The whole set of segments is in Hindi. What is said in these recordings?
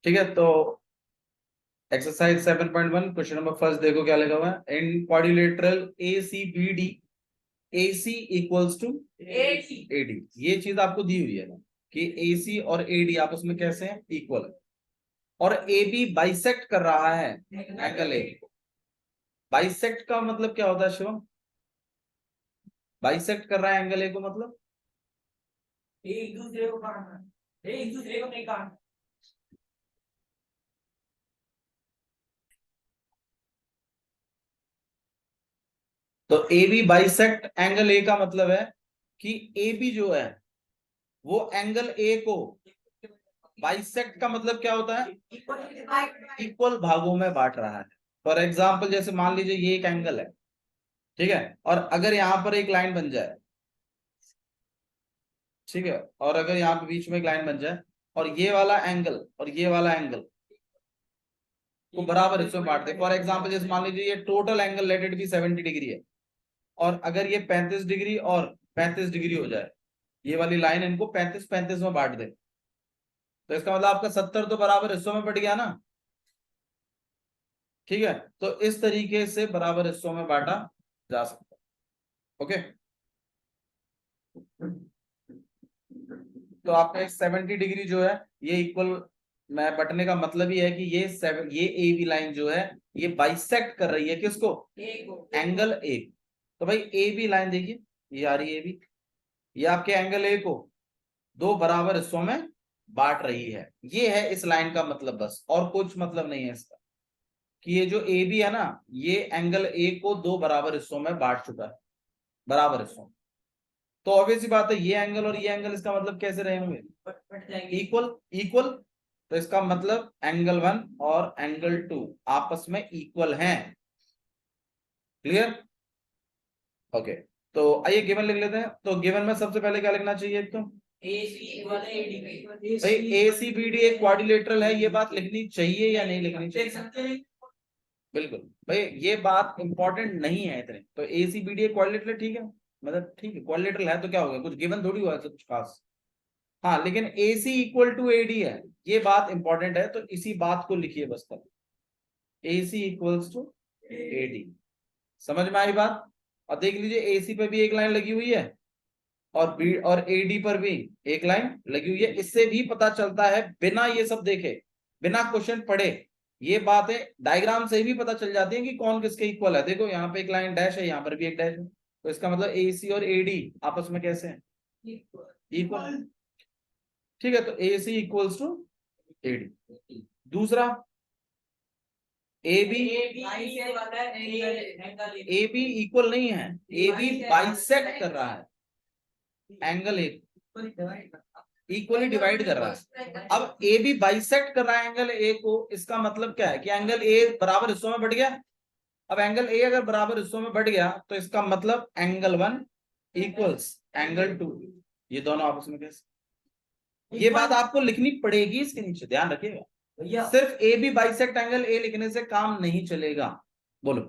ठीक है, तो एक्सरसाइज 7.1 क्वेश्चन नंबर फर्स्ट देखो क्या लिखा हुआ है। In quadrilateral ACBD AC equals to AD। ये चीज आपको दी हुई है ना कि AC और AD आपस में कैसे हैं, इक्वल है। और AB बाइसेक्ट कर रहा है एंगल A। बाइसेक्ट का मतलब क्या होता है शिवम? बाइसेक्ट कर रहा है एंगल A को मतलब एक दूसरे को काटना, एक दूसरे को नहीं काटना। तो AB बाइसेक्ट एंगल A का मतलब है कि AB जो है वो एंगल A को बाइसेक्ट का मतलब क्या होता है, इक्वल भागों में बांट रहा है। फॉर एग्जाम्पल जैसे मान लीजिए ये एक एंगल है, ठीक है, और अगर यहां पर एक लाइन बन जाए, ठीक है, और अगर यहाँ पे बीच में एक लाइन बन जाए और ये वाला एंगल और ये वाला एंगल को बराबर हिस्सों में बांट दे। फॉर एग्जाम्पल जैसे मान लीजिए ये total angle let it be 70 degree है और अगर ये 35 डिग्री और 35 डिग्री हो जाए, ये वाली लाइन इनको 35-35 में बांट दे, तो इसका मतलब आपका 70 तो बराबर हिस्सों में बट गया ना। ठीक है, तो इस तरीके से बराबर हिस्सों में बांटा जा सकता है। ओके, तो आपका 70 डिग्री जो है ये इक्वल मैं बटने का मतलब ही है कि ये ए बी लाइन जो है ये बाइसेक्ट कर रही है किसको, एंगल ए। तो भाई ए बी लाइन देखिए, ये आ रही है ए बी, ये आपके एंगल ए को दो बराबर हिस्सों में बांट रही है। ये है इस लाइन का मतलब, बस और कुछ मतलब नहीं है इसका, कि ये जो ए बी है ना ये एंगल ए को दो बराबर हिस्सों में बांट चुका है, बराबर हिस्सों में। तो ऑब्वियस सी बात है ये एंगल और ये एंगल इसका मतलब कैसे रहे होंगे, इक्वल। इक्वल, तो इसका मतलब एंगल 1 और एंगल 2 आपस में इक्वल हैं। क्लियर? ओके, तो आइए गिवन लिख लेते हैं। तो गिवन में सबसे पहले क्या लिखना चाहिए, एक तो भाई ACBD एक क्वाड्रिलेटरल है, ये बात लिखनी चाहिए या नहीं लिखनी चाहिए? बिल्कुल भाई, ये बात इंपॉर्टेंट नहीं है इतने। तो ACBD एक क्वाड्रिलेटरल, ठीक है, मतलब ठीक है क्वाड्रिलेटरल है तो क्या हो गया, कुछ गिवन थोड़ी हुआ है तो कुछ खास। हाँ, लेकिन AC इक्वल टू AD है, ये बात इंपॉर्टेंट है, तो इसी बात को लिखिए बस तब, AC इक्वल्स टू AD। समझ में आई बात? और देख लीजिए AC पे भी एक लाइन लगी हुई है और बी और AD पर भी एक लाइन लगी हुई है। इससे भी पता चलता है बिना ये सब देखे, बिना क्वेश्चन पढ़े, ये बातें डायग्राम से भी पता चल जाती है कि कौन किसके इक्वल है। देखो यहाँ पे एक लाइन डैश है, यहाँ पर भी एक डैश है, तो इसका मतलब AC और AD आपस में कैसे हैं, इक्वल। ठीक है, तो AC इक्वल्स टू AD। दूसरा AB इक्वल नहीं है, AB बाइसेक्ट कर रहा है एंगल ए, इक्वली डिवाइड कर रहा है। अब AB बाइसेक्ट कर रहा है एंगल ए को, इसका मतलब क्या है कि एंगल ए बराबर हिस्सों में बढ़ गया। अब एंगल ए अगर बराबर हिस्सों में बढ़ गया तो इसका मतलब एंगल 1 इक्वल्स एंगल 2, ये दोनों आपस में कैसे, ये बात आपको लिखनी पड़ेगी इसके नीचे, ध्यान रखिएगा। सिर्फ AB बाइसेक्ट एंगल ए लिखने से काम नहीं चलेगा। बोलो,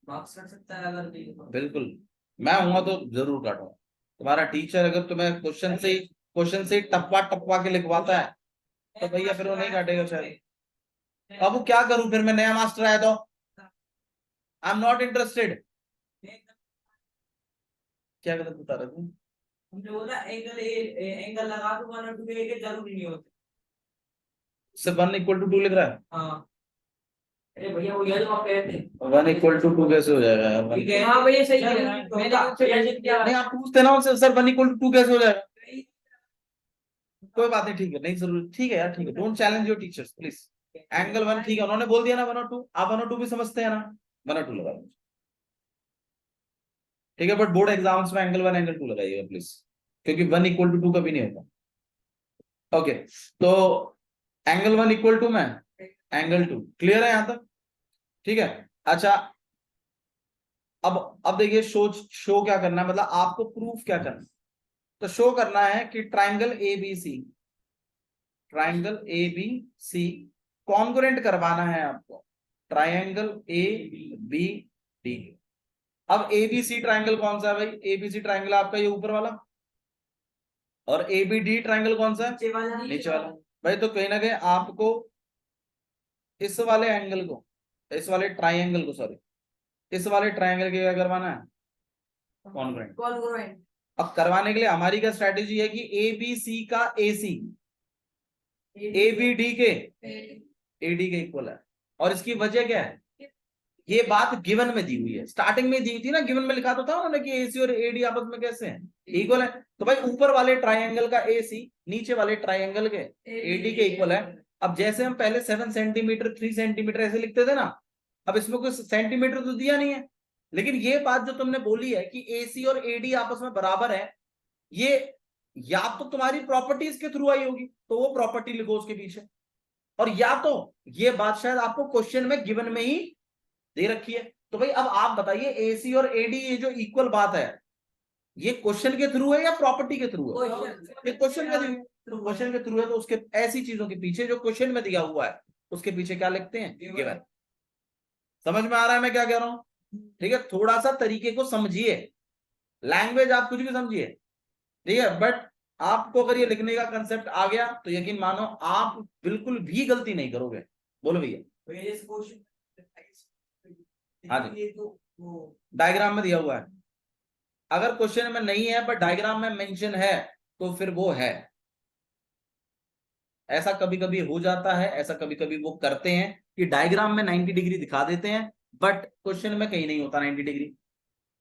मार्क्स कर सकता है अगर बिल्कुल, मैं हूं तो जरूर काटूंगा। तुम्हारा टीचर अगर तुम्हें क्वेश्चन से टपवा टपवा के लिखवाता है तो भैया फिर वो नहीं काटेगा शायद। अब वो क्या करूं फिर, मैं नया मास्टर आया तो आई एम नॉट इंटरेस्टेड। क्या गलत बता रहे तुम? हमने बोला एंगल लगा दो, 1 और 2 के जरूरी नहीं होते। सिर्फ 1 इक्वल टू 2 लिख रहा है। हाँ, अरे भैया वो ये तो आप कहते हैं 1 इक्वल टू 2 कैसे हो जाएगा यार? ठीक है, हाँ भैया सही है। मैंने आपसे सजेशन किया नहीं, आप पूछते ना उनसे सर 1 इक्वल टू 2 कैसे हो जाएगा। कोई बात नहीं, ठीक है, नहीं जरूरी, ठीक है यार, ठीक है, don't challenge your teachers please. Angle 1 ठीक है, उन्होंने बोल दिया ना 1 और 2, आप 1 और 2 भी समझते हैं ना, 1 और 2 लगा लो, ठीक है, बट बोर्ड एग्जाम्स में एंगल 1 एंगल 2 लगाइएगा प्लीज, क्योंकि 1 इक्वल टू 2 कभी नहीं होता। ओके, तो एंगल 1 इक्वल टू में एंगल 2, क्लियर है यहां तक? ठीक है, अच्छा, अब देखिए शो क्या करना है, मतलब आपको प्रूफ क्या करना है। तो शो करना है कि triangle A B C congruent करवाना है आपको, ट्राइंगल ए बी डी। अब ABC ट्राइंगल कौन सा है भाई, ABC ट्राइंगल आपका ये ऊपर वाला, और ABD ट्राइंगल कौन सा है, नीचे वाला। भाई तो कहीं ना कहीं आपको इस वाले एंगल को, इस वाले ट्राइंगल को, सॉरी, इस वाले ट्राइंगल के क्या करवाना है, कॉन्ग्रुएंट। कॉन्ग्रुएंट। अब करवाने के लिए हमारी क्या स्ट्रेटेजी है कि ए बी सी का ए सी ए बी डी के ए डी के इक्वल है। और इसकी वजह क्या है, ये बात गिवन में दी हुई है, स्टार्टिंग में दी थी ना, गिवन में लिखा तो था उन्होंने कि एसी और एडी आपस में कैसे हैं, इक्वल है। तो भाई ऊपर वाले ट्राइंगल का एसी नीचे वाले ट्राइंगल के एडी के इक्वल है। अब जैसे हम पहले 7 सेंटीमीटर 3 सेंटीमीटर ऐसे लिखते थे ना, अब इसमें कोई सेंटीमीटर तो दिया नहीं है, लेकिन ये बात जो तुमने बोली है कि एसी और एडी आपस में बराबर है, ये या तो तुम्हारी प्रॉपर्टीज के थ्रू आई होगी, तो वो प्रॉपर्टी लिखो उसके पीछे, और या तो ये बात शायद आपको क्वेश्चन में गिवन में ही दे रखी है। तो भाई अब आप बताइए एसी और एडी ये जो इक्वल बात है, ये क्वेश्चन के थ्रू है या प्रॉपर्टी के थ्रू है, ये क्वेश्चन के थ्रू, क्वेश्चन के थ्रू है, तो उसके ऐसी चीजों के पीछे जो क्वेश्चन में दिया हुआ है उसके पीछे क्या लिखते हैं, गिवन। समझ में आ रहा है मैं क्या कह रहा हूं, ठीक है। थोड़ा सा तरीके को समझिए, लैंग्वेज आप कुछ भी समझिए, ठीक है, बट आपको अगर ये लिखने का कंसेप्ट आ गया तो यकीन मानो आप बिल्कुल भी गलती नहीं करोगे। बोलो भैया। हाँ जी, डायग्राम में दिया हुआ है, अगर क्वेश्चन में नहीं है बट डायग्राम में मेंशन है तो फिर वो है। ऐसा कभी कभी हो जाता है, ऐसा कभी कभी वो करते हैं कि डायग्राम में 90 डिग्री दिखा देते हैं बट क्वेश्चन में कहीं नहीं होता 90 डिग्री।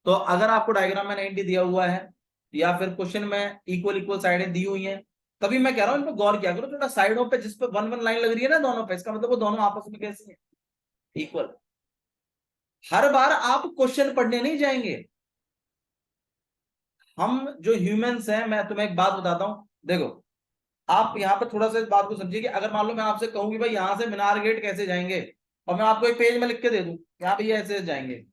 तो अगर आपको डायग्राम में 90 दिया हुआ है या फिर क्वेश्चन में इक्वल इक्वल साइडें दी हुई हैं, तभी मैं कह रहा हूं इन पर गौर किया करो थोड़ा, साइडों पे जिस पे 1 1 लाइन लग रही है ना दोनों पे, इसका मतलब वो दोनों आपस में कैसे हैं, इक्वल। हर बार आप क्वेश्चन पढ़ने नहीं जाएंगे। हम जो ह्यूमंस हैं, मैं तुम्हें एक बात बताता हूं, देखो आप यहाँ पे थोड़ा सा इस बात को समझिए कि अगर मान लो मैं आपसे कहूँ कि भाई यहाँ से मीनार गेट कैसे जाएंगे, और मैं आपको एक पेज में लिख के दे दूं यहाँ पे ये ऐसे जाएंगे,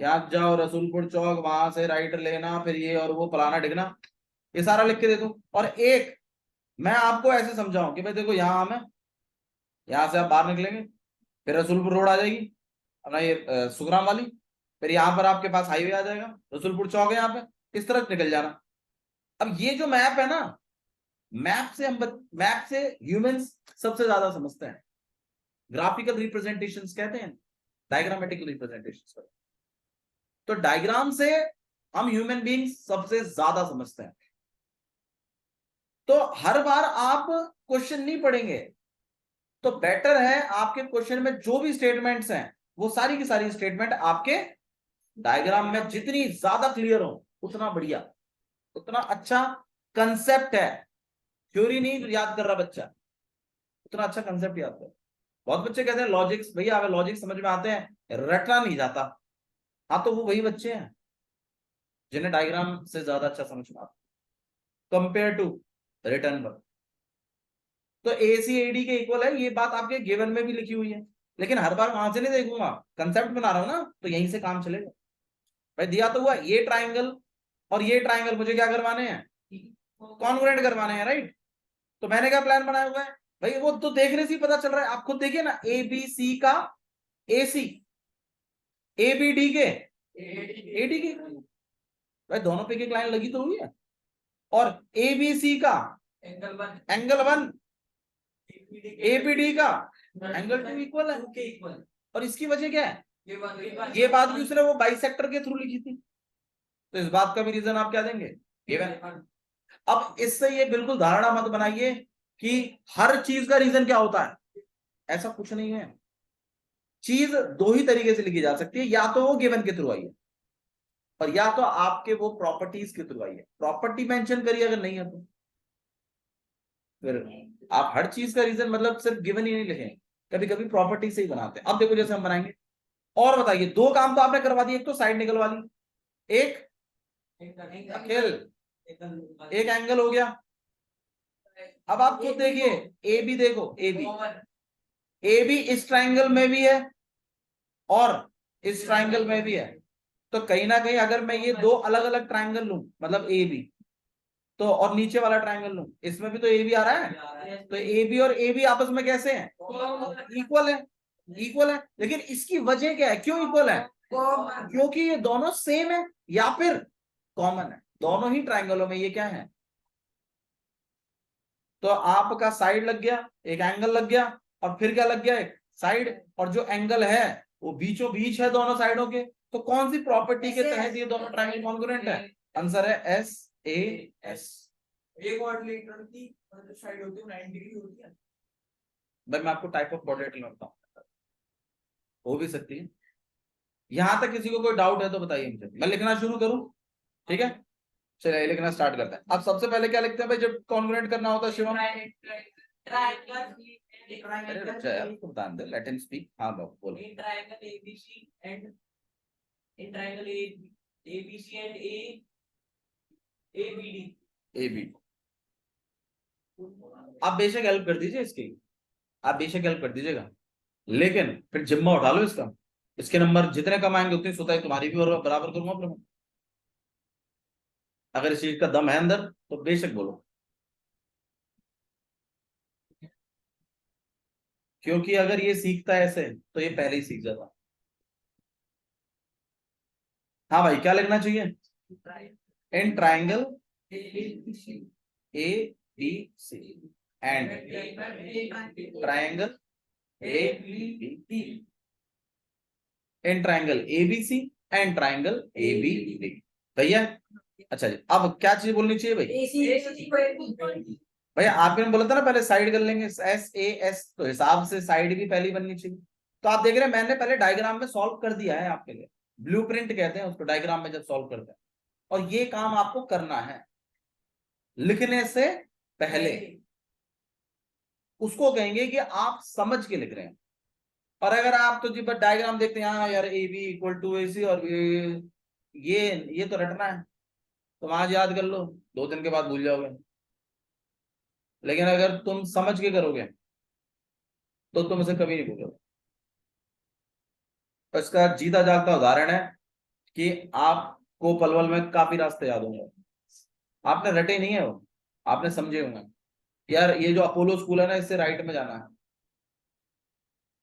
यहाँ जाओ रसूलपुर चौक, वहां से राइट लेना, फिर ये और वो फलाना ढिकना, ये सारा लिख के दे दूं, और एक मैं आपको ऐसे समझाऊं कि भाई देखो यहाँ हम है, यहाँ से आप बाहर निकलेंगे, फिर रसूलपुर रोड आ जाएगी अपना ये सुखराम वाली, फिर यहाँ पर आपके पास हाईवे आ जाएगा, रसूलपुर चौक है यहाँ पे, इस तरफ निकल जाना। अब ये जो मैप है ना, मैप से ह्यूमंस सबसे ज्यादा समझते हैं, ग्राफिकल रिप्रेजेंटेशंस कहते हैं, डायग्रामेटिक रिप्रेजेंटेशंस। तो डायग्राम से हम ह्यूमन बीइंग्स सबसे ज्यादा समझते हैं। तो हर बार आप क्वेश्चन नहीं पढ़ेंगे, तो बेटर है आपके क्वेश्चन में जो भी स्टेटमेंट्स हैं वो सारी की सारी स्टेटमेंट आपके डायग्राम में जितनी ज्यादा क्लियर हो उतना बढ़िया, उतना अच्छा कंसेप्ट है। थ्योरी नहीं याद कर रहा बच्चा, उतना अच्छा कंसेप्ट याद कर। बहुत बच्चे कहते हैं लॉजिक्स, भैया हमें लॉजिक समझ में आते हैं, रटना नहीं जाता। हाँ तो वो वही बच्चे हैं जिन्हें डायग्राम से ज्यादा अच्छा समझ में आता कंपेयर टू रिटर्न वर्क। तो ACAD के इक्वल है, ये बात आपके गिवन में भी लिखी हुई है, लेकिन हर बार वहां से नहीं देखूंगा, कंसेप्ट बना रहा हूं ना, तो यहीं से काम चलेगा। भाई दिया तो हुआ ये ट्राइंगल और ये ट्राइंगल मुझे क्या करवाने हैं, कॉन्ग्रुएंट करवाने हैं, राइट। तो मैंने क्या प्लान बनाया हुआ है भाई, वो तो देखने से ही पता चल रहा है, आप खुद देखिए ना, ABC का AC, ABD के AD के, भाई दोनों पे एक लाइन लगी तो हुई है, और ABC का एंगल 1, ABD का एंगल 2 इक्वल है। और इसकी वजह क्या है, ये बात भी उसने वो बाइसेक्टर के थ्रू लिखी थी, तो इस बात का भी रीजन आप क्या देंगे, गिवन। अब इससे ये बिल्कुल धारणा मत बनाइए कि हर चीज का रीजन क्या होता है, ऐसा कुछ नहीं है। चीज दो ही तरीके से लिखी जा सकती है, या तो वो गिवन के थ्रू आई है और या तो आपके वो प्रॉपर्टीज के थ्रू आई है। प्रॉपर्टी मेंशन करिए अगर नहीं है तो फिर आप हर चीज का रीजन मतलब सिर्फ गिवन ही नहीं लिखेंगे, कभी कभी प्रॉपर्टी से ही बनाते हैं। अब देखो जैसे हम बनाएंगे, और बताइए, दो काम तो आपने करवा दिए, एक तो साइड निकलवा ली, एक अकेल, एक एंगल हो गया। अब आप खुद देखिए, ए बी देखो, ए बी इस ट्राइंगल में भी है और इस ट्राइंगल में भी है, तो कहीं ना कहीं अगर मैं ये दो अलग अलग ट्राइंगल लूं, मतलब ए बी, तो और नीचे वाला ट्राइंगल लूं, इसमें भी तो ए बी आ रहा है, तो ए बी और ए बी आपस में कैसे हैं, इक्वल है, इक्वल है। लेकिन इसकी वजह क्या है, क्यों इक्वल है, क्योंकि ये दोनों सेम है या फिर कॉमन है, दोनों ही ट्राइंगलों में ये क्या है, तो आपका साइड लग गया, एक एंगल लग गया, और फिर क्या लग गया, एक साइड, और जो एंगल है वो बीचों बीच है दोनों साइडों के। तो कौन सी प्रॉपर्टी के तहत ये दोनों ट्रायंगल कॉन्ग्रुएंट है? आंसर है एस ए एस। एक क्वाड्रिलेटरल की जो साइड होती है 90 डिग्री होती है। भाई मैं आपको टाइप ऑफ क्वाड्रिलेटरल में बताऊं, हो भी सकती है। यहां तक किसी को कोई डाउट है तो बताइए मुझे, मैं लिखना शुरू करूं? ठीक है, चलिए लिखना स्टार्ट करते हैं। अब सबसे पहले क्या लिखते हैं भाई जब कॉन्ग्रुएंट करना होता है शिवम? अरे रुक जा यार, तुम बता दे, लेट हिम स्पीक। हाँ बाबू बोलो। In triangle ABC and in triangle ABC and ABD. A B, आप बेशक हेल्प कर दीजिए इसकी, आप बेशक हेल्प कर दीजिएगा, लेकिन फिर जिम्मा उठा लो इसका। इसके नंबर जितने कम आएंगे उतनी सुताई तुम्हारी भी और बराबर करूंगा फिर मैं। अगर इस चीज का दम है अंदर तो बेशक बोलो, क्योंकि अगर ये सीखता है ऐसे तो ये पहले ही सीख जाता। हाँ भाई क्या लिखना चाहिए? In triangle A B C and triangle A B, in triangle A B C and triangle A B D. भैया अच्छा जी, अब क्या चीज बोलनी चाहिए भाई? भैया आपने बोला था ना पहले साइड कर लेंगे, एस ए एस, तो हिसाब से साइड भी पहली बननी चाहिए। तो आप देख रहे हैं मैंने पहले डायग्राम में सॉल्व कर दिया है आपके लिए, ब्लूप्रिंट कहते हैं उसको डायग्राम में जब सॉल्व करते हैं। और ये काम आपको करना है लिखने से पहले, उसको कहेंगे कि आप समझ के लिख रहे हैं। और अगर आप तो जी बस डायग्राम देखते हैं, हाँ यार ए बी इक्वल टू ए सी, और ये तो रटना है, तुम आज याद कर लो 2 दिन के बाद भूल जाओगे। लेकिन अगर तुम समझ के करोगे तो तुम इसे कभी नहीं भूलोगे। तो इसका जीता जागता उदाहरण है कि आपको पलवल में काफी रास्ते याद होंगे, आपने रटे नहीं है वो, आपने समझे होंगे। यार ये जो अपोलो स्कूल है ना, इससे राइट में जाना है,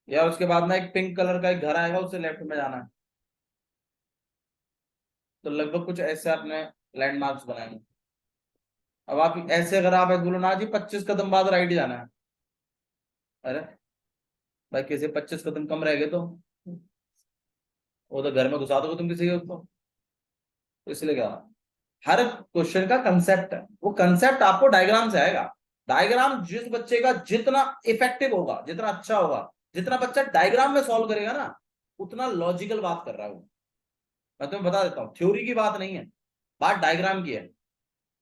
यार उसके बाद ना एक पिंक कलर का एक घर आएगा, उससे लेफ्ट में जाना है। तो लगभग कुछ ऐसे आपने लैंडमार्क्स बनाए हैं। अब आप ऐसे अगर आप बोलो ना जी 25 कदम बाद राइट जाना है, अरे भाई किसी 25 कदम कम रह गए तो वो तो घर में घुसा दोगे तुम किसी के उसको। तो इसलिए क्या, हर क्वेश्चन का कंसेप्ट है, वो कंसेप्ट आपको डायग्राम से आएगा। डायग्राम जिस बच्चे का जितना इफेक्टिव होगा, जितना अच्छा होगा, जितना बच्चा डायग्राम में सॉल्व करेगा ना, उतना लॉजिकल बात कर रहा है वो। मैं तुम्हें बता देता हूँ, थ्योरी की बात नहीं है, बात डायग्राम की है।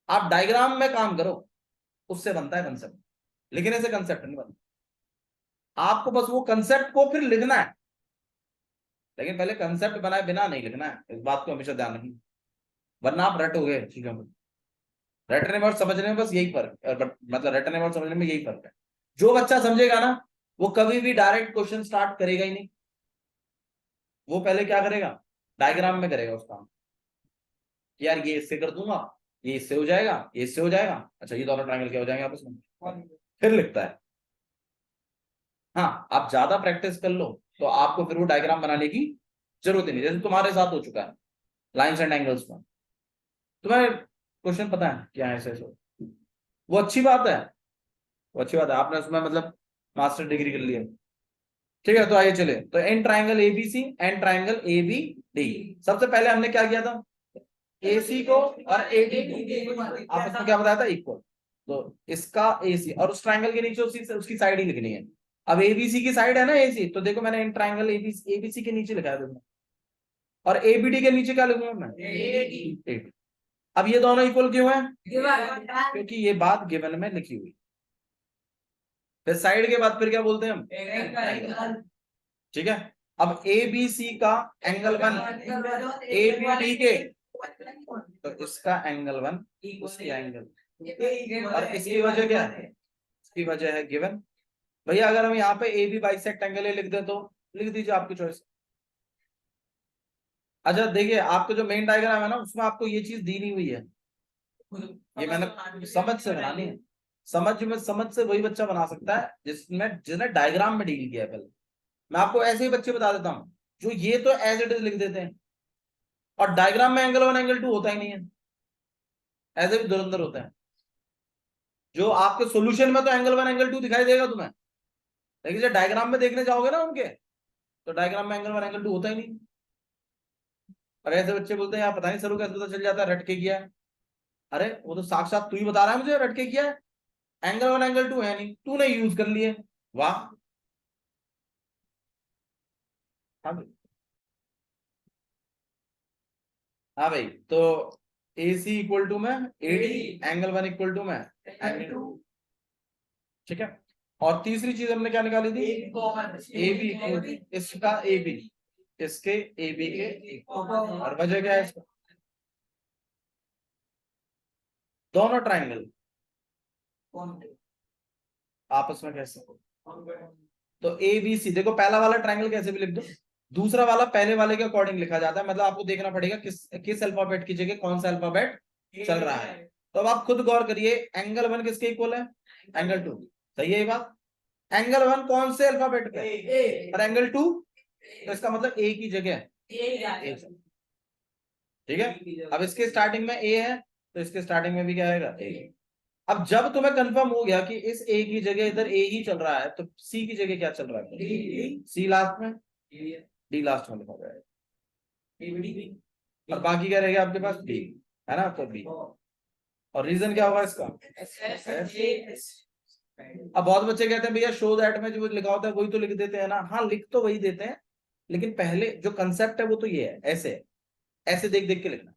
आप डायग्राम में काम करो, उससे बनता है कंसेप्ट, लिखने से कंसेप्ट नहीं बनता। आपको बस वो कंसेप्ट को फिर लिखना है, लेकिन पहले कंसेप्ट बनाए बिना नहीं लिखना है, इस बात को हमेशा ध्यान रखना, वरना आप रटोगे चीजों में। रटने में और समझने में बस यही फर्क, मतलब रटने में और समझने में यही फर्क है। जो बच्चा समझेगा ना, वो कभी भी डायरेक्ट क्वेश्चन स्टार्ट करेगा ही नहीं, वो पहले क्या करेगा, डायग्राम में करेगा उस काम। यार ये इससे कर दूंगा, ये इससे हो जाएगा, ये इससे हो जाएगा, अच्छा ये दोनों ट्रायंगल क्या हो जाएंगे आपस में, फिर लिखता है। हाँ आप ज्यादा प्रैक्टिस कर लो तो आपको फिर वो डायग्राम बनाने की जरूरत ही नहीं, जैसे तुम्हारे साथ हो चुका है लाइन्स एंड एंगल्स में। तुम्हें क्वेश्चन पता है क्या है, ऐसे वो अच्छी बात है, वो अच्छी बात है, आपने उसमें मतलब मास्टर डिग्री कर ली है। ठीक है, तो आइए चले, तो in triangle ABC and triangle A B D. सबसे पहले हमने क्या किया था, AC को और AD को आपस में क्या बताया था, इक्वल। तो इसका AC और उस ट्राइंगल के नीचे उसकी साइड ही लिखनी है। अब ABC की साइड है ना AC, तो देखो मैंने इन ट्राइंगल ABC के नीचे लिखा है देखो, और ABD के नीचे क्या लिखूंगा मैं, AD। अब ये दोनों इक्वल क्यों है, क्योंकि ये बात गिवन में लिखी हुई। फिर साइड के बाद फिर क्या बोलते हैं हम, एंगल। ठीक है, अब ABC का एंगल 1 ABD के, तो इसका एंगल 1 उसकी एंगल, और इसकी वजह क्या है, इसकी वजह है गिवन। भैया अगर हम यहाँ पे AB बाइसेक्ट एंगल लिख दे तो लिख दीजिए, आपकी चॉइस। अच्छा देखिए, आपको जो मेन डायग्राम है ना, उसमें आपको ये चीज दी नहीं हुई है, ये मैंने समझ से बनानी है। समझ से वही बच्चा बना सकता है जिसने डायग्राम में डील किया है पहले। मैं आपको ऐसे ही बच्चे बता देता हूँ जो ये तो एज इट इज लिख देते हैं, और डायग्राम में एंगल 1 एंगल 2 होता ही नहीं है, ऐसे भी धुरंधर होता है। जो आपके सॉल्यूशन में तो एंगल 1 एंगल 2 दिखाई देगा तुम्हें, लेकिन जब डायग्राम में देखने जाओगे ना उनके, तो डायग्राम में एंगल 1 एंगल 2 होता ही नहीं। और ऐसे बच्चे बोलते हैं यार पता नहीं सर को कैसे पता चल जाता है, रट के किया है। अरे वो तो साक्षात तू ही बता रहा है मुझे रट के किया है, एंगल 1 एंगल 2 है नहीं, तूने यूज कर लिए। वाह। हाँ भाई, हाँ भाई, तो ए सी इक्वल टू में एडी, एंगल 1 इक्वल टू में एंगल 2। ठीक है। और तीसरी चीज हमने क्या निकाली थी, ए बी इक्वल, इसका ए बी, इसके ए बी के, और वजह क्या है इसका, दोनों ट्राइंगल आपस में कैसे, तो ए बी सी, देखो पहला वाला ट्राइंगल कैसे भी लिख दो, दूसरा वाला पहले वाले के अकॉर्डिंग लिखा जाता है, मतलब आपको देखना पड़ेगा किस किस अल्फाबेट की जगह कौन सा अल्फाबेट चल रहा है। तो अब आप खुद गौर करिए, एंगल 1 किसके इक्वल है, एंगल 2, सही है ये बात। एंगल 1 कौन से अल्फाबेट पे, और एंगल 2, तो इसका मतलब ए की जगह ए। ठीक है। अब इसके स्टार्टिंग में ए है, तो इसके स्टार्टिंग में भी क्या आएगा, ए। अब जब तुम्हें कंफर्म हो गया कि इस ए की जगह इधर ए ही चल रहा है, तो सी की जगह क्या चल रहा है, सी लास्ट में, डी लास्ट में लिखा जाएगा, और बाकी क्या रहेगा आपके पास, डी, है ना, तो बी। और रीजन क्या होगा इसका, अब बहुत बच्चे कहते हैं भैया शो दैट में जो लिखा होता है वही तो लिख देते हैं ना, हाँ लिख तो वही देते हैं, लेकिन पहले जो कंसेप्ट है वो तो ये है, ऐसे ऐसे देख देख के लिखना।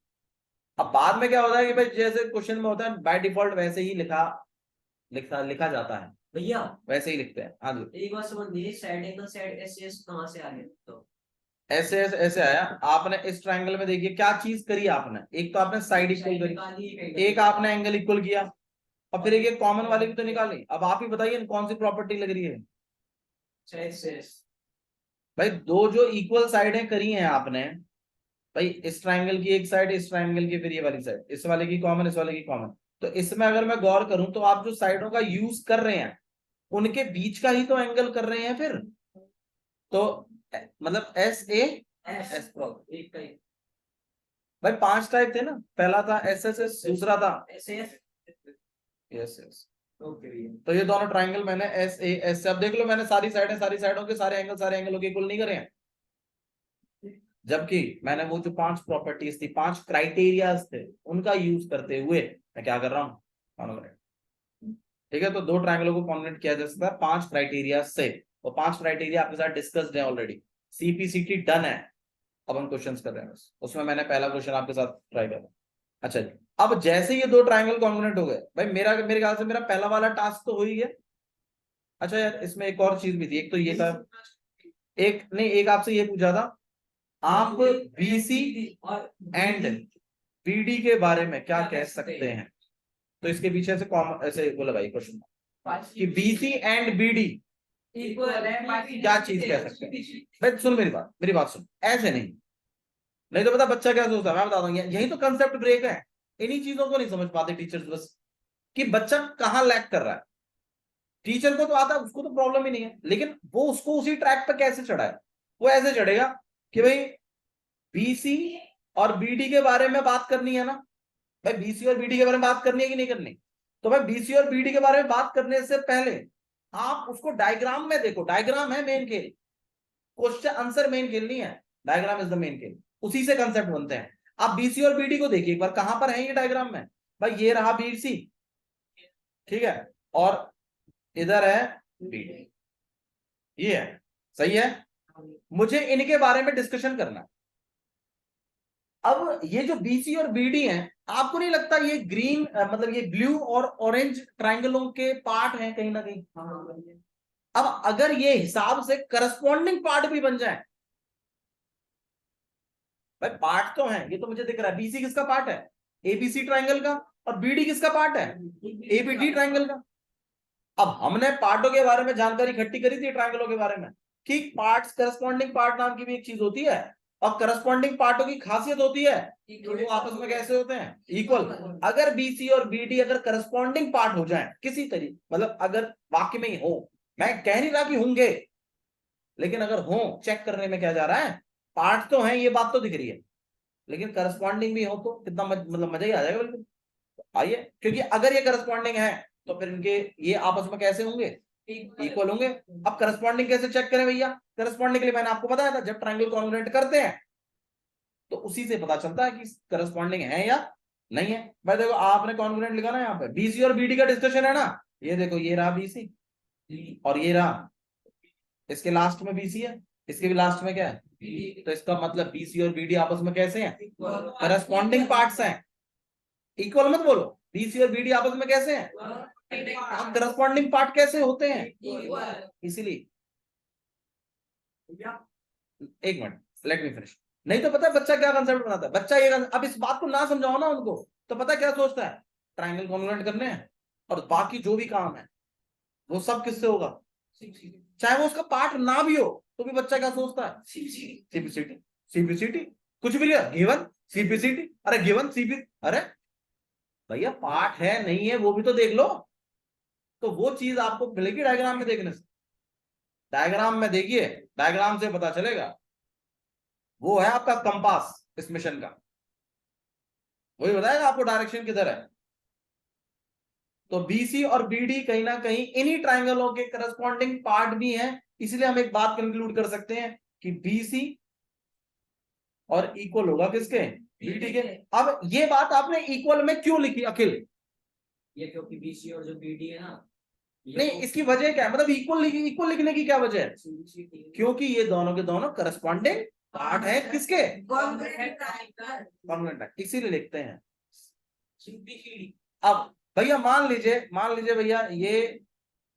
अब बाद में क्या होता है कि भाई जैसे क्वेश्चन में होता है बाय डिफॉल्ट वैसे ही लिखा जाता है, भैया वैसे ही लिखते हैं। हाँ जी, एक बात समझ लीजिए, side angle side S S कहाँ से आ गया, तो ऐसे ऐसे ऐसे आया। आपने इस ट्रायंगल में देखिए क्या चीज करी आपने, एक तो आपने साइड इक्वल करी, एक आपने एंगल इक्वल किया, और फिर एक कॉमन वाले भी तो निकाली। अब आप ही बताइए कौन सी प्रॉपर्टी लग रही है भाई, दो जो इक्वल साइडें करी हैं आपने, भाई इस ट्रायंगल की एक साइड, इस ट्रायंगल की फिर ये वाली साइड, इस वाले की कॉमन, इस वाले की कॉमन, तो इसमें अगर मैं गौर करूं तो आप जो साइडों का यूज कर रहे हैं उनके बीच का ही तो एंगल कर रहे हैं फिर, तो मतलब एस ए एस भाई 5 टाइप थे ना, पहला था एस एस एस, दूसरा था एस एस। Yes yes. तो ये दोनों ट्रायंगल मैंने एस ए एस से, अब देख लो मैंने सारी साइडों के सारे एंगलों के इक्वल नहीं करे हैं, जबकि मैंने वो जो 5 प्रॉपर्टीज थी, 5 क्राइटेरियाज थे, उनका यूज करते हुए मैं क्या कर रहा हूँ। ठीक है, तो दो ट्रायंगलों को कॉन्बिनेट किया जा सकता है 5 क्राइटेरिया से, और 5 क्राइटेरिया आपके साथ डिस्कस्ड है ऑलरेडी, सीपीसीटी डन है। अब हम क्वेश्चंस कर रहे हैं बस, उसमें मैंने पहला क्वेश्चन आपके साथ ट्राई करा। अच्छा जी, अब जैसे ये दो ट्रायंगल कॉम्बिनेट हो गए भाई, मेरे ख्याल से मेरा पहला वाला टास्क तो हो ही गया। अच्छा यार, इसमें एक और चीज भी थी, एक तो ये था, एक नहीं, एक आपसे ये पूछा था, आप बीसी एंड बीडी के बारे में क्या कह सकते हैं, तो इसके पीछे से कॉमन ऐसे बोला भाई क्वेश्चन कि बीसी एंड बीडी क्या चीज कह सकते हैं। भाई सुन मेरी बात सुन, ऐसे नहीं, नहीं तो पता बच्चा क्या सोचता है, मैं बताता हूँ, यही तो कंसेप्ट ब्रेक है, इन्हीं चीजों को नहीं समझ पाते टीचर्स बस, कि बच्चा कहाँ लैग कर रहा है। टीचर को तो आता है, उसको तो प्रॉब्लम ही नहीं है, लेकिन वो उसको उसी ट्रैक पर कैसे चढ़ाए, वो ऐसे चढ़ेगा कि भाई बीसी और बीडी के बारे में बात करनी है ना, भाई बीसी और बीडी के बारे में बात करनी है कि नहीं करनी, तो भाई बीसी और बीडी के बारे में बात करने से पहले आप उसको डायग्राम में देखो, डायग्राम है मेन खेल, क्वेश्चन आंसर मेन खेल नहीं है, डायग्राम इज द मेन खेल, उसी से कंसेप्ट बनते हैं। आप बीसी और बीडी को देखिए एक बार, कहां पर है ये डायग्राम में, भाई ये रहा बीसी, ठीक है, और इधर है बीडी, ये है, सही है। मुझे इनके बारे में डिस्कशन करना है। अब ये जो बीसी और बीडी हैं, आपको नहीं लगता ये ग्रीन मतलब ये ब्लू और ऑरेंज ट्राइंगलों के पार्ट हैं कहीं ना कहीं। अब अगर ये हिसाब से करस्पॉन्डिंग पार्ट भी बन जाए, भाई पार्ट तो है, ये तो मुझे दिख रहा है, बीसी किसका पार्ट है, एबीसी ट्राइंगल का, और बीडी किसका पार्ट है, एबीडी ट्राइंगल का। अब हमने पार्टों के बारे में जानकारी इकट्ठी करी थी ट्राइंगलों के बारे में, कि पार्ट्स करस्पॉन्डिंग पार्ट नाम की भी एक चीज होती है, और करस्पॉन्डिंग पार्टों की खासियत होती है कि वो आपस में कैसे होते हैं, इक्वल। अगर बीसी और बीडी अगर करस्पॉन्डिंग पार्ट हो जाए किसी तरीके, मतलब अगर वाक्य में ही हो, मैं कह नहीं रहा कि होंगे, लेकिन अगर हो, चेक करने में क्या जा रहा है, पार्ट तो है, ये बात तो दिख रही है, लेकिन करस्पॉन्डिंग भी हो तो कितना मतलब मजा ही आ जाएगा बिल्कुल। आइए, क्योंकि अगर ये करस्पॉन्डिंग है तो फिर इनके ये आपस में कैसे होंगे, इक्वल होंगे। अब करस्पॉन्डिंग कैसे चेक करें भैया, करस्पॉन्डिंग के लिए मैंने आपको बताया था जब ट्रायंगल कॉन्ग्रुएंट करते हैं तो उसी से पता चलता है कि करस्पॉन्डिंग है या नहीं है। भाई देखो आपने कॉन्ग्रुएंट लिखा ना यहाँ पे, बीसी और बीडी का डिस्कशन है ना, ये देखो ये रहा बीसी और ये रहा, इसके लास्ट में बीसी है, इसके भी लास्ट में क्या है, तो इसका मतलब बीसी और बीडी आपस में कैसे हैं, करस्पॉन्डिंग पार्ट्स हैं। इक्वल मत बोलो, बीसी और बीडी आपस में कैसे हैं, करस्पॉन्डिंग पार्ट कैसे होते हैं, इसीलिए एक मिनट लेट मी फिनिश। नहीं तो पता है बच्चा क्या कंसेप्ट बनाता है, बच्चा ये अब इस बात को ना समझाओ ना उनको तो पता क्या सोचता है, ट्रायंगल कॉन्ग्रुएंट करने हैं और बाकी जो भी काम है वो सब किससे होगा, चाहे वो उसका पार्ट ना भी हो तो भी बच्चा क्या सोचता है, सीपीसीटी, सीपीसीटी कुछ भी लिया गिवन सीपीसीटी, अरे गिवन सीपी, अरे भैया पार्ट है नहीं है वो भी तो देख लो। तो वो चीज आपको मिलेगी डायग्राम में देखने से, डायग्राम में देखिए, डायग्राम से पता चलेगा। वो है आपका कंपास इस मिशन का, वही बताएगा आपको डायरेक्शन किधर है। तो बीसी और बीडी कहीं ना कहीं इन्हीं ट्राइंगलों के करस्पॉन्डिंग पार्ट भी हैं, इसलिए हम एक बात कंक्लूड कर सकते हैं कि बीसी और इक्वल होगा किसके, बीडी के। अब ये बात आपने इक्वल में क्यों लिखी अखिल, ये क्योंकि बीसी और जो बीडी है ना, नहीं इसकी वजह क्या है, मतलब इक्वल लिखने की क्या वजह है, क्योंकि ये दोनों के दोनों करस्पॉन्डिंग पार्ट है किसके, कॉन्ग्रुएंट, इसीलिए लिखते हैं। अब भैया मान लीजिए भैया ये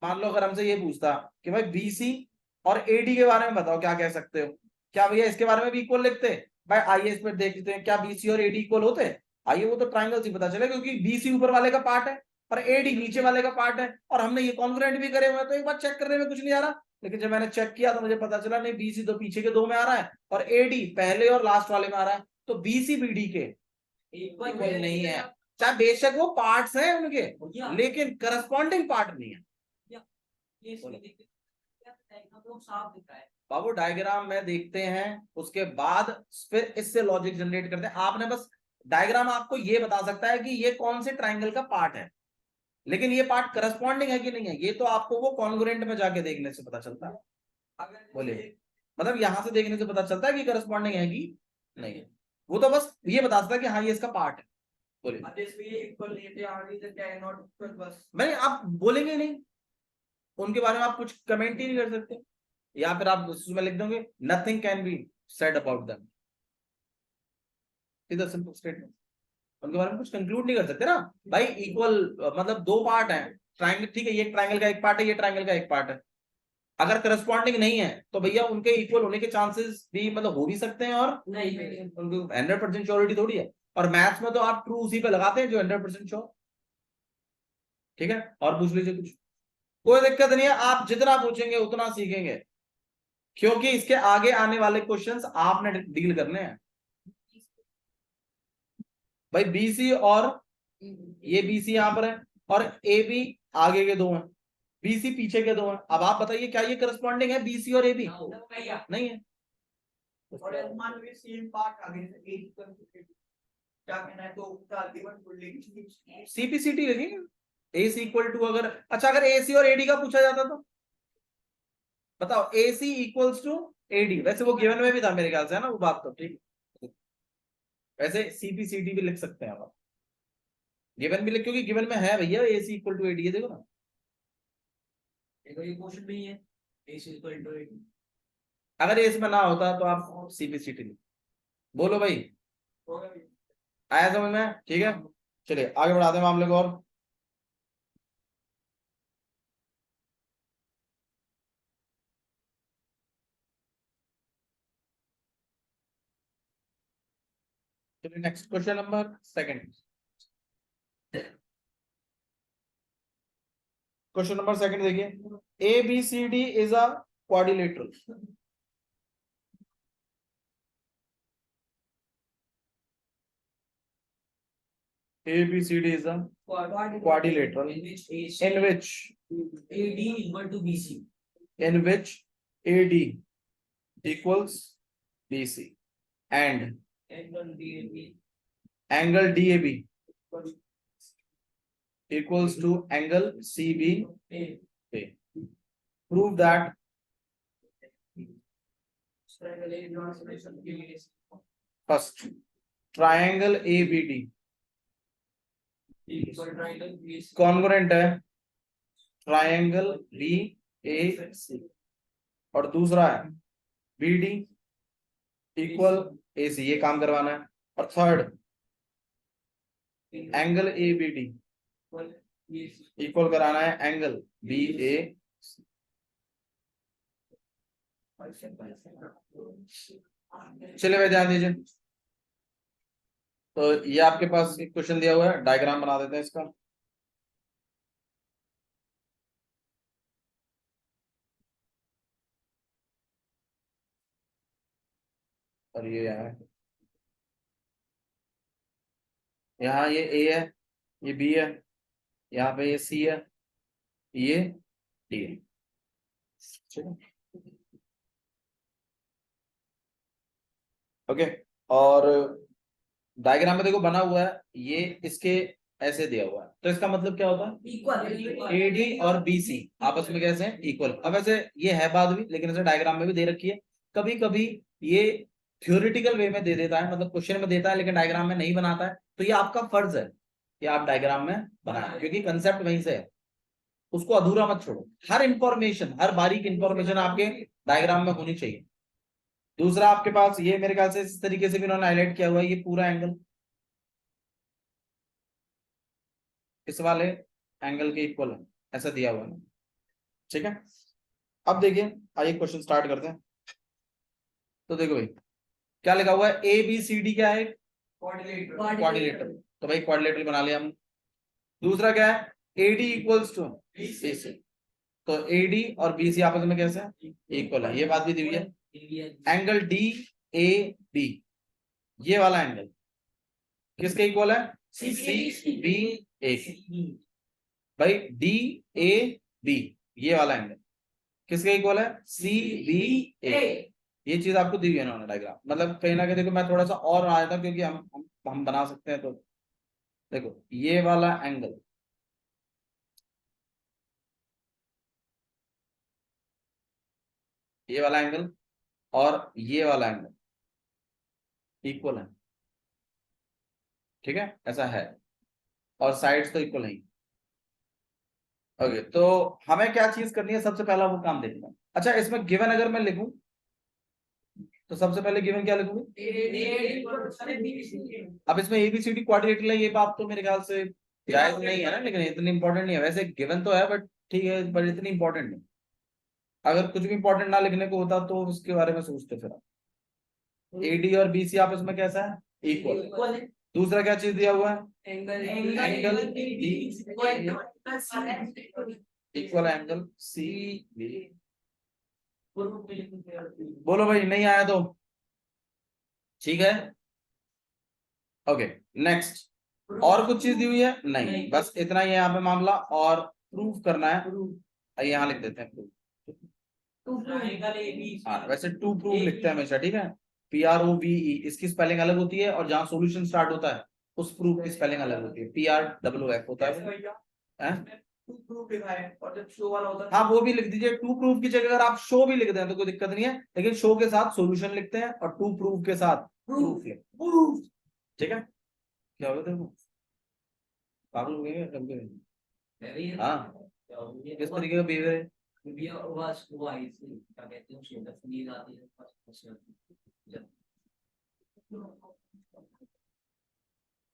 मान लो अगर हमसे ये पूछता कि भाई बीसी और एडी के बारे में बताओ क्या कह सकते हो, क्या भैया इसके बारे में भी इक्वल लिखते, भाई आइए इस पर देख लेते हैं क्या बीसी और एडी इक्वल होते हैं। आइए वो तो ट्राइंगल से पता चले क्योंकि बीसी ऊपर वाले का पार्ट है और एडी नीचे वाले का पार्ट है और हमने ये कॉन्ग्रुएंट भी करे हुए हैं, तो एक बार चेक करने में कुछ नहीं आ रहा। लेकिन जब मैंने चेक किया तो मुझे पता चला नहीं, बीसी तो पीछे के दो में आ रहा है और एडी पहले और लास्ट वाले में आ रहा है, तो बीसी बीडी के इक्वल नहीं है, चाहे बेशक वो पार्ट्स हैं उनके लेकिन करस्पॉन्डिंग पार्ट नहीं है। बाबू डायग्राम में देखते हैं उसके बाद फिर इससे लॉजिक जनरेट करते हैं। आपने बस डायग्राम आपको ये बता सकता है कि ये कौन से ट्राइंगल का पार्ट है, लेकिन ये पार्ट करस्पॉन्डिंग है कि नहीं है ये तो आपको वो कॉन्ग्रुएंट में जाके देखने से पता चलता है। बोलिए, मतलब यहां से देखने से पता चलता है कि करस्पॉन्डिंग है कि नहीं है, वो तो बस ये बता सकता है कि हाँ ये इसका पार्ट है। बोलिए, नहीं आप बोलेंगे नहीं, उनके बारे में आप कुछ कमेंट ही नहीं कर सकते, या फिर आप उसमें लिख दोगे nothing can be said about them, सीधा सिंपल स्टेटमेंट, उनके बारे में कुछ कंक्लूड नहीं कर सकते ना। भाई इक्वल मतलब दो पार्ट है ट्राइंगल, ठीक है ये ट्राइंगल का एक पार्ट है, ये ट्राइंगल का एक पार्ट है, अगर करस्पॉन्डिंग नहीं है तो भैया उनके इक्वल होने के चांसेस भी मतलब हो भी सकते हैं और नहीं, उनको 100% श्योरिटी थोड़ी है। और मैथ्स में तो आप ट्रू उसी पे लगाते हैं जो 100% श्योर। ठीक है, और पूछ लीजिए कुछ, कोई दिक्कत नहीं है, आप जितना पूछेंगे उतना सीखेंगे क्योंकि इसके आगे आने वाले क्वेश्चंस आपने डील करने हैं। भाई बीसी और ये बीसी यहां पर है और ए बी आगे के दो हैं, बीसी पीछे के दो हैं। अब आप बताइए क्या ये करस्पॉन्डिंग है बीसी और ए बी, नहीं है। और मान लीजिए सेम पार्ट आगे से एक क्या कहना है तो सीपीसीटी लिखेंगे, ए सी इक्वल टू अगर, अच्छा अगर एसी और एडी का पूछा जाता तो बताओ, एसी इक्वल्स टू एडी, वैसे वो गिवन में भी था मेरे ख्याल से है ना वो बात, तो ठीक, वैसे सीपीसीटी भी लिख सकते हैं आप, गिवन भी लिख क्योंकि गिवन में है भैया एसी इक्वल टू एडी, देखो ना ये क्वेश्चन भी है एसी इक्वल टू एडी, अगर इसमें ना होता तो आप सीपीसीटी लिख। बोलो भाई आया समझ में, ठीक है चलिए आगे बढ़ाते हैं मामले को और। चलिए next question number second, question number second देखिए, A B C D is a quadrilateral, ABCD is a quadrilateral in which AD equal to BC, AD equals BC and angle DAB angle DAB equals to angle CBA. Prove that first triangle ABD congruent है ट्राइंगल BAC और दूसरा है BD इक्वल AC, ये काम करवाना है। और थर्ड एंगल ABD इक्वल कराना है एंगल BA। चलिए भाई ध्यान दीजिए, तो ये आपके पास एक क्वेश्चन दिया हुआ है, डायग्राम बना देते हैं इसका। और ये यहाँ ये A है, ये B है, यहाँ पे ये C है, ये D है। ओके, और डायग्राम में देखो बना हुआ है ये, इसके ऐसे दिया हुआ है, तो इसका मतलब क्या होता है इक्वल AD और BC आपस में कैसे हैं इक्वल। अब ऐसे ये है बात भी, लेकिन ऐसे डायग्राम में भी दे रखी है। कभी कभी ये थ्योरेटिकल वे में दे देता है, मतलब क्वेश्चन में देता है लेकिन डायग्राम में नहीं बनाता है, तो ये आपका फर्ज है कि आप डायग्राम में बनाएं, क्योंकि कंसेप्ट वहीं से है, उसको अधूरा मत छोड़ो। हर इंफॉर्मेशन, हर बारीक इंफॉर्मेशन आपके डायग्राम में होनी चाहिए। दूसरा आपके पास ये मेरे ख्याल से इस तरीके से भी उन्होंने हाईलाइट किया हुआ है, ये पूरा एंगल इस वाले एंगल के इक्वल है, ऐसा दिया हुआ है। ठीक है, अब देखिए, आइए क्वेश्चन स्टार्ट करते हैं। तो देखो भाई क्या लिखा हुआ है, ABCD क्या है, क्वाड्रिलेटरल। तो भाई क्वाड्रिलेटरल बना लिया हम। दूसरा क्या है, AD इक्वल्स टू BC, तो AD और BC आपस में कैसे है इक्वल है, ये बात भी दी हुई है। एंगल DAB, ये वाला एंगल किसके इक्वल है, CBA। भाई DAB, ये वाला एंगल किसके इक्वल है, CBA। ये चीज आपको दी हुई है इन्होंने डायग्राम, मतलब कहीं ना कहीं देखो मैं थोड़ा सा और आया था, क्योंकि हम बना सकते हैं। तो देखो ये वाला एंगल, ये वाला एंगल और ये वाला एंगल इक्वल है, ठीक है, ऐसा है, और साइड्स तो इक्वल नहीं। ओके, तो हमें क्या चीज करनी है, सबसे पहला वो काम देखना है। अच्छा, इसमें गिवन अगर मैं लिखूं तो सबसे पहले गिवन क्या लिखूंगी, अब इसमें ABCD क्वाड्रिलेटरल है, ये बात तो मेरे ख्याल से जायज नहीं है ना, लेकिन इतनी इंपॉर्टेंट नहीं है। वैसे गिवन तो है बट ठीक है, पर इतनी इंपॉर्टेंट नहीं। अगर कुछ भी इंपॉर्टेंट ना लिखने को होता तो उसके बारे में सोचते फिर। AD और BC आपस में कैसा है, इक्वल। दूसरा क्या चीज दिया हुआ है, एंगल इक्वल एंगल CB। बोलो भाई, नहीं आया तो ठीक है। ओके, नेक्स्ट, और कुछ चीज दी हुई है नहीं, बस इतना ही है यहाँ पे मामला, और प्रूफ करना है, यहाँ लिख देते हैं प्रूफ। हाँ, वैसे टू प्रूफ लिखते हैं हमेशा, ठीक है। PROVE इसकी स्पेलिंग अलग होती है, और जहाँ सॉल्यूशन स्टार्ट होता है उस प्रूफ की स्पेलिंग अलग होती है, PROOF होता है। हाँ, वो भी लिख दीजिए, टू प्रूफ की जगह अगर आप शो भी लिख दें तो कोई दिक्कत नहीं है, लेकिन शो के साथ सॉल्यूशन लिखते हैं और टू प्रूफ के साथ प्रूफ लिखते, ठीक है। क्या होगा तेरे को, पागल हो गए कभी। हाँ, किस तरीके का बिहेवियर है,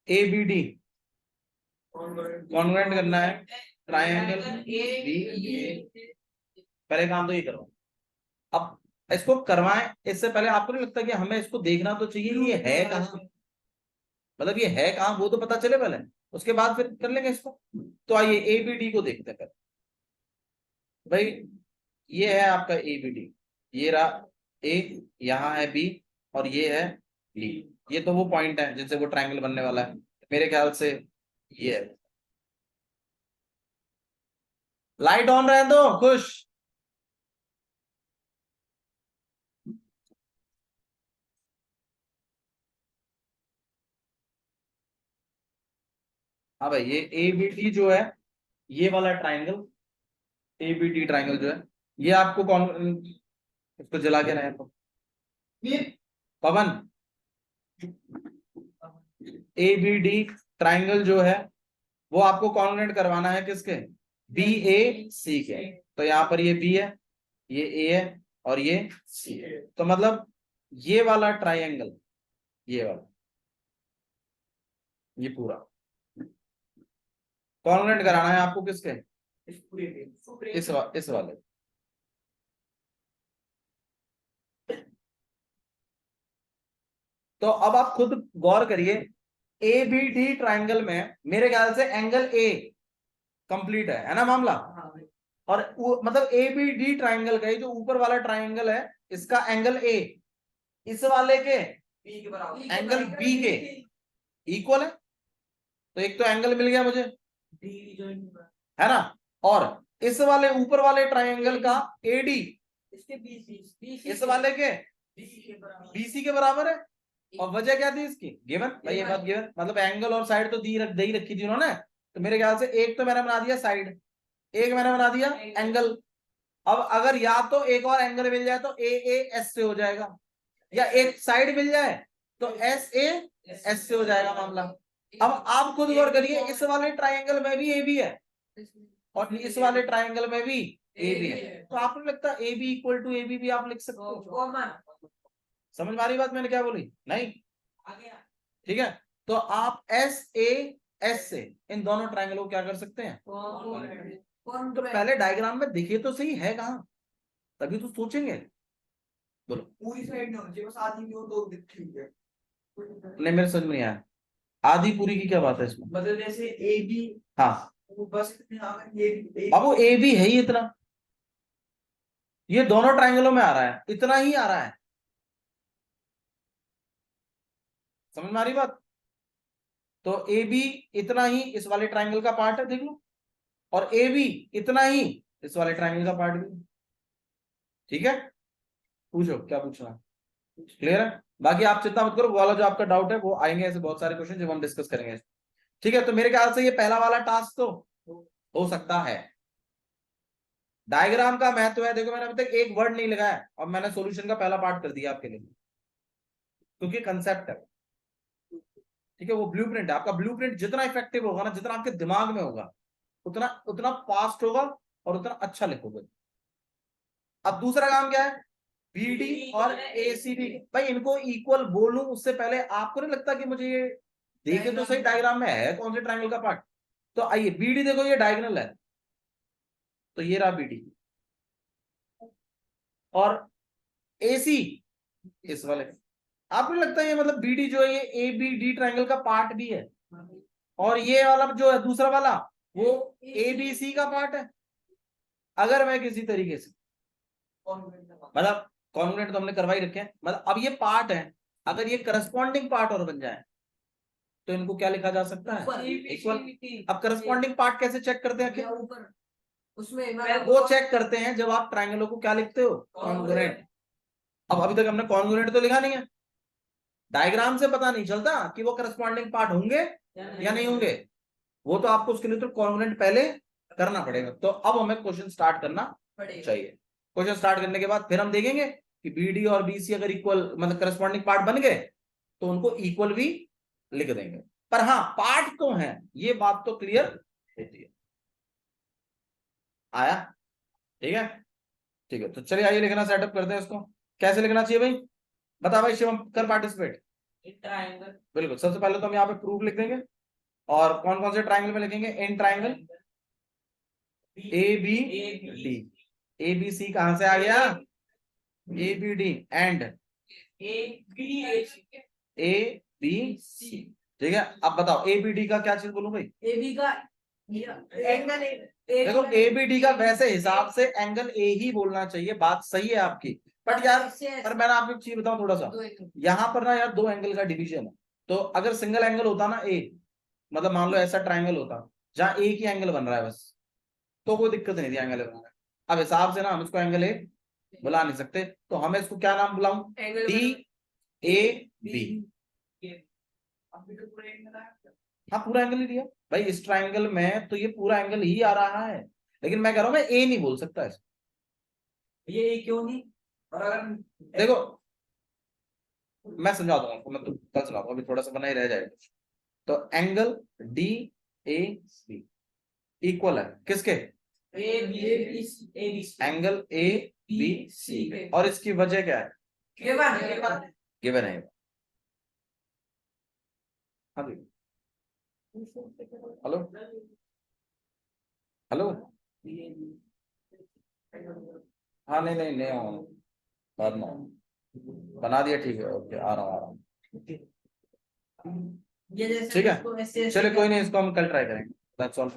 ABD कॉन्ग्रुएंट करना है ट्राइंगल BA। पहले काम तो ये करो, अब इसको करवाएं, इससे पहले आपको नहीं लगता कि हमें इसको देखना तो चाहिए ये है कहाँ, मतलब ये है कहाँ वो तो पता चले पहले, उसके बाद फिर कर लेंगे इसको। तो आइए ABD को देखते हैं भाई। ये है आपका ABD, ये रहा A, यहाँ है B, और ये है D। ये तो वो पॉइंट है जिनसे वो ट्रायंगल बनने वाला है, मेरे ख्याल से ये है। लाइट ऑन रहे दो, खुश। हाँ भाई, ये एबीडी जो है, ये वाला ट्राइंगल, एबीडी ट्राइंगल जो है, ये आपको कौन, इसको जला के रहे तो पवन, एबीडी ट्राइंगल जो है वो आपको कॉन्ग्रुएंट करवाना है किसके, बी ए सी के। तो यहाँ पर ये बी है, ये ए है, और ये सी है। तो मतलब ये वाला ट्राइंगल, ये वाला, ये पूरा कॉन्ग्रुएंट कराना है आपको किसके, इस वाले। तो अब आप खुद गौर करिए, ए बी डी ट्राइंगल में मेरे ख्याल से एंगल ए कंप्लीट है ना मामला। और मतलब ए बी डी ट्राइंगल का जो ऊपर वाला ट्राइंगल है, इसका एंगल ए इस वाले के एंगल बी के इक्वल है। तो एक तो एंगल मिल गया मुझे, है ना। और इस वाले ऊपर वाले ट्राइंगल का एडी इस वाले के बीसी के बराबर है। और वजह क्या थी इसकी, गिवन भाई, ये बात गिवन, मतलब एंगल और साइड तो दी रखी थी उन्होंने। तो मेरे ख्याल से एक तो मैंने बना दिया साइड, एक मैंने बना दिया एंगल। अब अगर या तो एक और एंगल मिल जाए तो ए ए एस से हो जाएगा, या एक साइड मिल जाए तो एस ए एस से हो जाएगा मामला। अब आप खुद गौर करिए, इस वाले ट्राइंगल में भी ए बी है और इस वाले ट्राइंगल में भी ए बी है। तो आपको लगता है A B equal to A B भी आप लिख सकते हो। समझ में आ रही बात मैंने क्या बोली, नहीं? ठीक है, तो आप एस ए एस से इन दोनों ट्राइंगलों को क्या कर सकते हैं। तो पहले डायग्राम में दिखे तो सही है कहां, तभी तो सोचेंगे। बोलो। पूरी साइड नहीं होनी चाहिए, बस आधी भी हो तो ठीक है। नहीं, मेरे समझ में नहीं आया, आधी पूरी की क्या बात है इसमें। मतलब जैसे ए बी, हाँ, वो बस ये अब वो ए बी है ही इतना, ये दोनों ट्राइंगलों में आ रहा है, इतना ही आ रहा है। समझ में आ रही बात। तो ए बी इतना ही इस वाले ट्राइंगल का पार्ट है, देख लो, और ए बी इतना ही इस वाले ट्राइंगल का पार्ट भी। ठीक है, पूछो क्या पूछना है, क्लियर है। बाकी आप चिंता मत करो, वो वाला जो आपका डाउट है वो आएंगे, ऐसे बहुत सारे क्वेश्चन जब हम डिस्कस करेंगे। ठीक है, तो मेरे ख्याल से ये पहला वाला टास्क तो हो सकता है। डायग्राम का महत्व है, देखो मैंने अभी तक एक वर्ड नहीं लगाया और मैंने सॉल्यूशन का पहला पार्ट कर दिया आपके लिए, क्योंकि कंसेप्ट है। ठीक है, वो ब्लूप्रिंट है, आपका ब्लूप्रिंट जितना इफेक्टिव होगा ना, जितना आपके दिमाग में होगा, उतना उतना फास्ट होगा और उतना अच्छा लिखोगे। अब दूसरा काम क्या है, बीडी और एसीबी, भाई इनको इक्वल बोलूं उससे पहले आपको नहीं लगता कि मुझे ये देखे तो सही डायग्राम में है कौन से ट्रायंगल का पार्ट। तो आइए, बीडी देखो ये डायगोनल है, तो ये रहा बीडी, और एसी इस वाले। आपको लगता है ये मतलब बीडी जो है ये ए बी डी ट्रायंगल का पार्ट भी है, और ये वाला जो है दूसरा वाला वो ए बी सी का पार्ट है। अगर मैं किसी तरीके से मतलब कॉन्ग्रुएंट तो हमने करवा ही रखे हैं, मतलब अब ये पार्ट है, अगर ये करस्पॉन्डिंग पार्ट और बन जाए तो इनको क्या लिखा जा सकता है, इक्वल। अब करस्पॉन्डिंग पार्ट कैसे चेक करते हैं क्या, उसमें वो चेक करते हैं जब आप ट्रायंगलों को क्या लिखते हो, कॉन्ग्रुएंट। अब अभी तक हमने कॉन्ग्रुएंट तो लिखा नहीं है, डायग्राम से पता नहीं चलता कि वो करस्पॉन्डिंग पार्ट होंगे या नहीं होंगे। वो तो आपको उसके लिए तो कॉन्ग्रुएंट पहले करना पड़ेगा। तो अब हमें क्वेश्चन स्टार्ट करना चाहिए। क्वेश्चन स्टार्ट करने के बाद फिर हम देखेंगे कि बीडी और बीसी अगर इक्वल मतलब करस्पॉन्डिंग पार्ट बन गए तो उनको इक्वल भी लिख देंगे। पर हाँ, पार्ट तो है, ये बात तो क्लियर होती है। आया, ठीक है। ठीक है, तो चलिए आइए लिखना सेटअप करते हैं इसको। कैसे लिखना चाहिए भाई, बता भाई शिवम, कर पार्टिसिपेट। बिल्कुल, सबसे पहले तो हम यहाँ पे प्रूफ लिख देंगे, और कौन कौन से ट्राइंगल में लिखेंगे, in triangle A B D. A B C कहां से आ गया, A B D and A B C. ठीक है, अब बताओ ए बी डी का क्या चीज बोलूं भाई, ए बी का एंगल देखो ए बी डी का वैसे हिसाब से एंगल ए ही बोलना चाहिए, बात सही है आपकी। बट यार, पर मैंने आपको एक चीज बताऊं थोड़ा सा, यहाँ पर ना यार दो एंगल का डिवीजन है। तो अगर सिंगल एंगल होता ना ए, मतलब मान लो ऐसा ट्राइंगल होता जहां एक ही एंगल बन रहा है बस, तो कोई दिक्कत नहीं थी एंगल बनाने। अब हिसाब से ना हम इसको एंगल ए बुला नहीं सकते, तो हमें इसको क्या नाम बुलाऊं, डी ए बी। हाँ, पूरा एंगल ही दिया। भाई इस ट्राइंगल में तो ये पूरा एंगल ही आ रहा है, लेकिन मैं कह रहा हूं मैं ए नहीं बोल सकता इसको। ये क्यों नहीं? और अगर देखो मैं समझा दूंगा आपको, मैं तो कल सुनाऊंगा, अभी थोड़ा सा बना ही रह जाएगा। तो angle D A B equal है किसके? A B C angle A B C, और इसकी वजह क्या है? गिवन है। हाँ जी, हेलो हेलो, हाँ नहीं नहीं नहीं आऊंगा, बाद में आऊंगा। बना दिया, ठीक है, ओके, आ रहा हूँ। ये जैसे ठीक है, इसको ऐसे चलिए कोई नहीं, इसको हम कल ट्राई करेंगे। That's all.